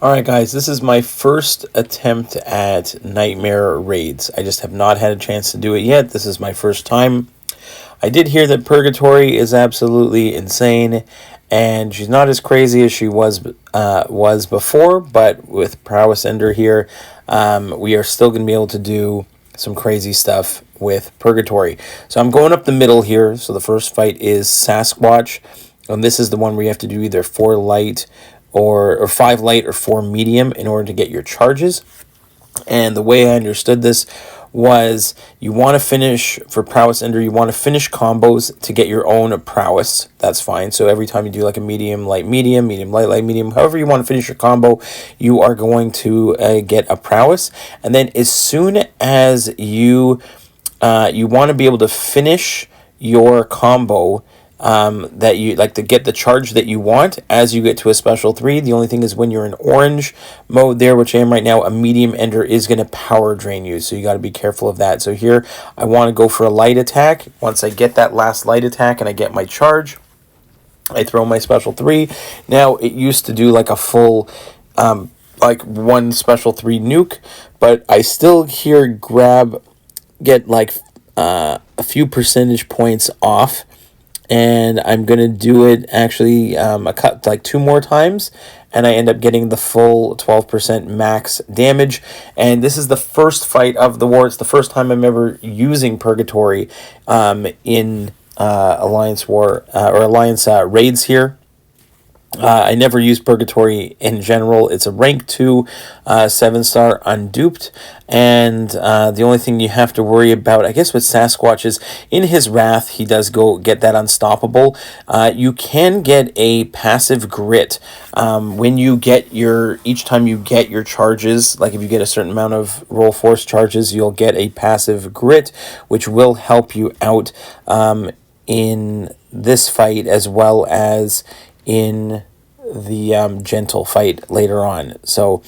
Alright guys, this is my first attempt at Nightmare raids. I just have not had a chance to do it yet. This is my first time. I did hear that Purgatory is absolutely insane, and she's not as crazy as she was before, but with Prowess Ender here, we are still going to be able to do some crazy stuff with Purgatory. So I'm going up the middle here. So the first fight is Sasquatch, and this is the one where you have to do either 4 light or 5 light or 4 medium in order to get your charges. And the way I understood this was you want to finish, for Prowess Ender, you want to finish combos to get your own prowess. That's fine. So every time you do like a medium, light, medium, medium, light, light, medium, however you want to finish your combo, you are going to get a prowess. And then as soon as you want to be able to finish your combo, that you like to get the charge that you want as you get to a special 3. The only thing is when you're in orange mode there, which I am right now, a medium ender is going to power drain you. So you got to be careful of that. So here I want to go for a light attack. Once I get that last light attack and I get my charge, I throw my special 3. Now it used to do like a full, like 1 special 3 nuke, but I still here get like a few percentage points off. And I'm going to do it actually like 2 more times, and I end up getting the full 12% max damage. And this is the first fight of the war. It's the first time I'm ever using Purgatory in Alliance War or Alliance raids here. I never use Purgatory in general. It's a rank 2 7-star unduped, and the only thing you have to worry about, I guess, with Sasquatch is in his wrath he does go get that unstoppable. You can get a passive grit when you get each time you get your charges. Like if you get a certain amount of roll force charges, you'll get a passive grit, which will help you out in this fight as well as in the gentle fight later on. So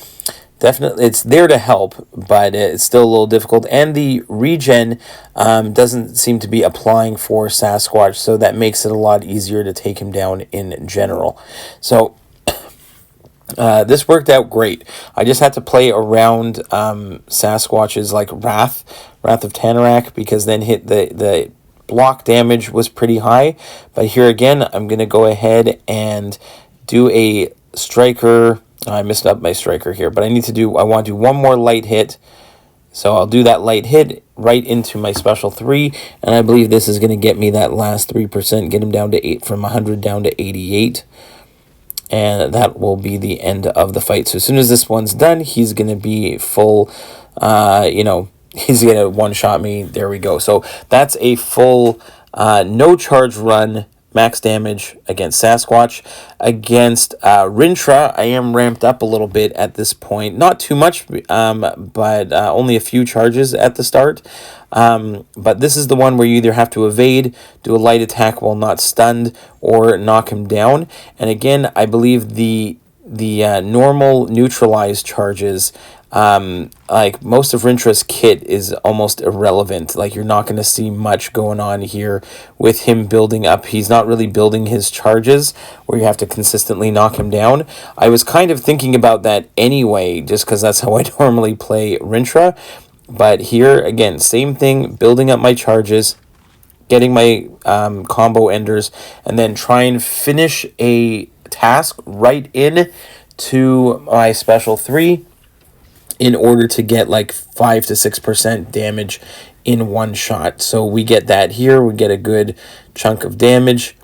definitely it's there to help, but it's still a little difficult, and the regen doesn't seem to be applying for Sasquatch, so that makes it a lot easier to take him down in general. So this worked out great. I just had to play around Sasquatch's like Wrath of Tanarak, because then hit the block damage was pretty high. But here again, I'm going to go ahead and do a striker. I messed up my striker here, but I want to do 1 more light hit. So I'll do that light hit right into my special 3, and I believe this is going to get me that last 3%, get him down to 8, from 100 down to 88. And that will be the end of the fight. So as soon as this one's done, he's going to be full, he's going to one-shot me. There we go. So that's a full no charge run, max damage against Sasquatch. Against Rintrah, I am ramped up a little bit at this point. Not too much, but only a few charges at the start. But this is the one where you either have to evade, do a light attack while not stunned, or knock him down. And again, I believe the normal neutralized charges, like most of Rintrah's kit is almost irrelevant. Like you're not going to see much going on here with him building up. He's not really building his charges where you have to consistently knock him down. I was kind of thinking about that anyway, just because that's how I normally play Rintrah. But here, again, same thing, building up my charges, getting my combo enders, and then try and finish a task right in to my special 3 in order to get like 5 to 6% damage in one shot. So we get that here. We get a good chunk of damage.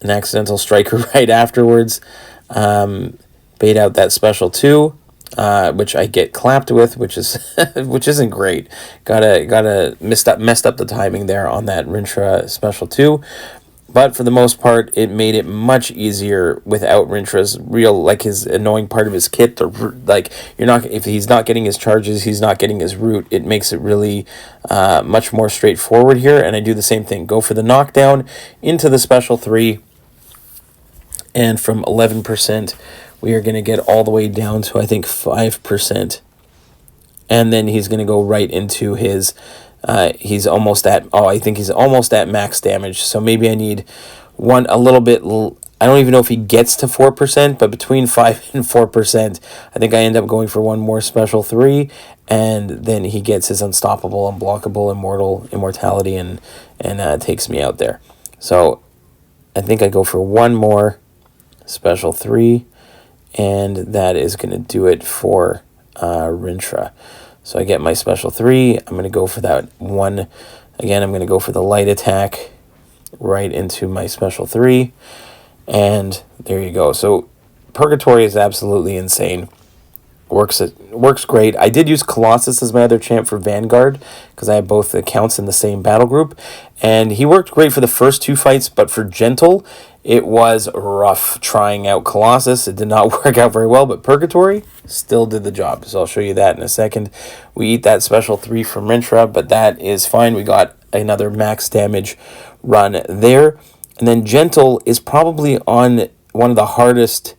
An accidental striker right afterwards. Bait out that special 2. Which I get clapped with, which isn't great. Gotta messed up the timing there on that Rintrah special 2. But for the most part, it made it much easier without Rintrah's his annoying part of his kit. If he's not getting his charges, he's not getting his root. It makes it really much more straightforward here. And I do the same thing. Go for the knockdown into the special 3. And from 11%, we are going to get all the way down to, I think, 5%. And then he's going to go right into his... he's almost at... I think he's almost at max damage. So maybe I need a little bit I don't even know if he gets to 4%, but between 5 and 4%, I think I end up going for one more special 3, and then he gets his unstoppable, unblockable, immortality, and takes me out there. So I think I go for one more special 3, and that is going to do it for Rintrah. So I get my special 3. I'm going to go for that one. Again, I'm going to go for the light attack right into my special 3. And there you go. So Purgatory is absolutely insane. Works great. I did use Colossus as my other champ for Vanguard because I have both accounts in the same battle group, and he worked great for the first 2 fights, but for Gentle it was rough trying out Colossus. It did not work out very well, but Purgatory still did the job. So I'll show you that in a second. We eat that special 3 from Rintrah, but that is fine. We got another max damage run there. And then Gentle is probably on one of the hardest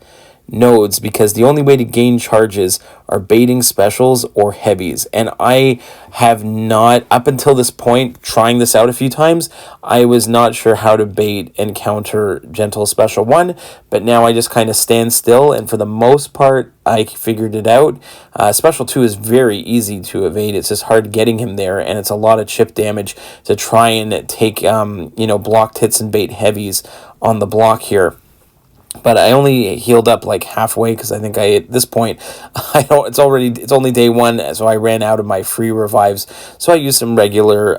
nodes because the only way to gain charges are baiting specials or heavies, and I have not, up until this point, trying this out a few times, I was not sure how to bait and counter Gentle special 1, but now I just kind of stand still, and for the most part I figured it out. Special 2 is very easy to evade. It's just hard getting him there, and it's a lot of chip damage to try and take blocked hits and bait heavies on the block here. But I only healed up like halfway because I think at this point, it's only day 1, so I ran out of my free revives. So I used some regular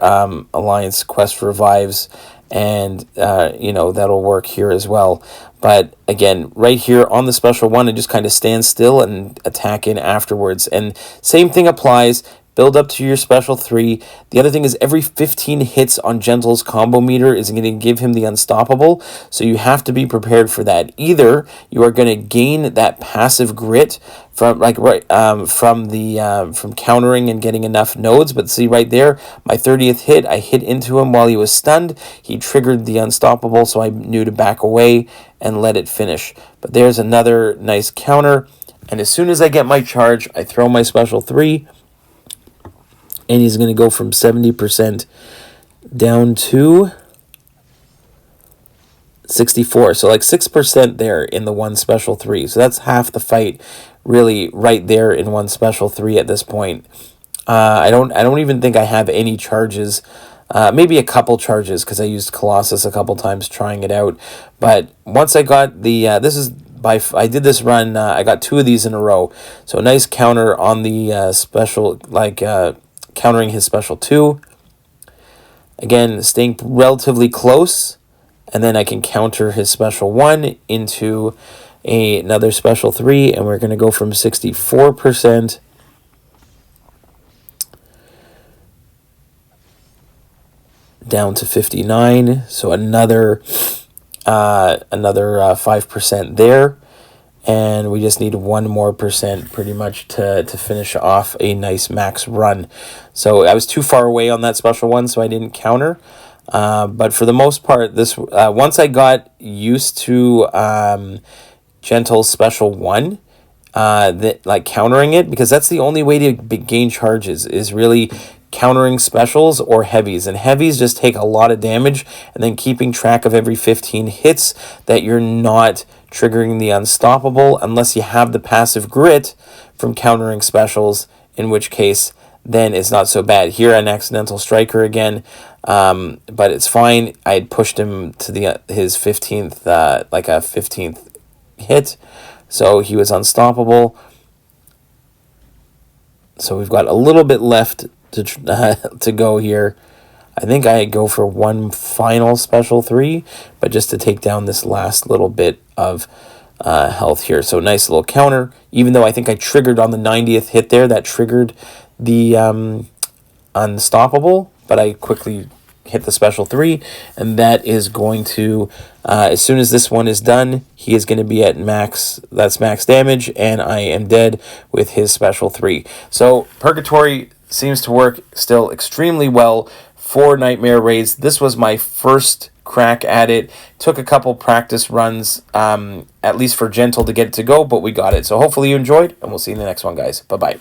Alliance Quest revives, and that'll work here as well. But again, right here on the special 1, I just kind of stand still and attack in afterwards. And same thing applies. Build up to your special 3. The other thing is every 15 hits on Gentle's combo meter is going to give him the unstoppable. So you have to be prepared for that. Either you are going to gain that passive grit from from countering and getting enough nodes. But see right there, my 30th hit, I hit into him while he was stunned. He triggered the unstoppable, so I knew to back away and let it finish. But there's another nice counter. And as soon as I get my charge, I throw my special 3. And he's going to go from 70% down to 64. So like 6% there in the one special 3. So that's half the fight really right there in one special 3 at this point. I don't even think I have any charges. Maybe a couple charges because I used Colossus a couple times trying it out. But once I got the I did this run, I got 2 of these in a row. So a nice counter on the special, countering his special 2. Again, staying relatively close, and then I can counter his special 1 into another special 3, and we're going to go from 64% down to 59. So another 5% there. And we just need 1 more percent pretty much to finish off a nice max run. So I was too far away on that special 1, so I didn't counter. But for the most part, this once I got used to Gentle's special 1, countering it, because that's the only way to gain charges is really countering specials or heavies. And heavies just take a lot of damage, and then keeping track of every 15 hits that you're not triggering the unstoppable unless you have the passive grit from countering specials, in which case then it's not so bad. Here an accidental striker again, but it's fine. I had pushed him to his 15th, a 15th hit, so he was unstoppable. So we've got a little bit left to go here. I think I go for one final special 3, but just to take down this last little bit of health here. So nice little counter, even though I think I triggered on the 90th hit there, that triggered the unstoppable, but I quickly hit the special 3, and that is going to, as soon as this one is done, he is going to be at max, that's max damage, and I am dead with his special 3. So Purgatory seems to work still extremely well for Nightmare raids. This was my first crack at it. Took a couple practice runs, at least for Gentle, to get it to go, but we got it. So hopefully you enjoyed, and we'll see you in the next one, guys. Bye-bye.